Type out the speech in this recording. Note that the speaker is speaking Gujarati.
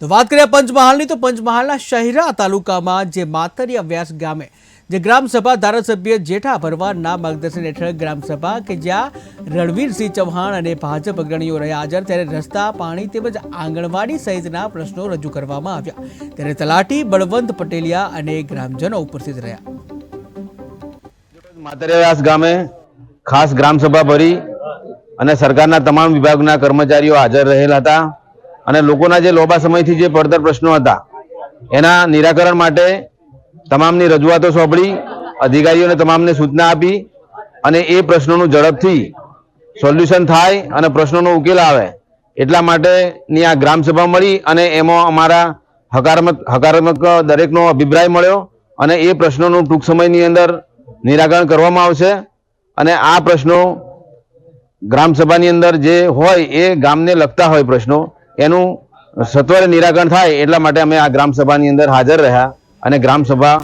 તો વાત કરીએ પંચમહાલની, તો પંચમહાલના શહેરા તાલુકામાં જે માતરિયા વ્યાસ ગામે જે ગ્રામસભા ધારાસભ્ય જેઠા ભરવાડના માર્ગદર્શન હેઠળ ગ્રામસભા કે જ્યાં રણવીરસિંહ ચૌહાણ અને ભાજપ અગ્રણીઓ રહ્યા હાજર, ત્યારે રસ્તા, પાણી તેમજ આંગણવાડી સહિતના પ્રશ્નો રજૂ કરવામાં આવ્યા. ત્યારે તલાટી બળવંત પટેલિયા અને ગ્રામજનો ઉપસ્થિત રહ્યા. માતરિયા વ્યાસ ગામે ખાસ ગ્રામસભા ભરી અને સરકારના તમામ વિભાગના કર્મચારીઓ હાજર રહેલા હતા અને લોકોના જે લાંબા સમયથી જે પડતર પ્રશ્નો હતા એના નિરાકરણ માટે તમામની રજૂઆતો સોંપડી, અધિકારીઓને તમામને સૂચના આપી અને એ પ્રશ્નોનું ઝડપથી સોલ્યુશન થાય અને પ્રશ્નોનો ઉકેલ આવે એટલા માટેની આ ગ્રામસભા મળી અને એમાં અમારા હકારાત્મક દરેકનો અભિપ્રાય મળ્યો અને એ પ્રશ્નોનું ટૂંક સમયની અંદર નિરાકરણ કરવામાં આવશે અને આ પ્રશ્નો ગ્રામસભાની અંદર જે હોય એ ગામને લગતા હોય પ્રશ્નો એનું સત્વરે નિરાકરણ થાય એટલા માટે અમે આ ગ્રામસભાની અંદર હાજર રહ્યા અને ગ્રામસભા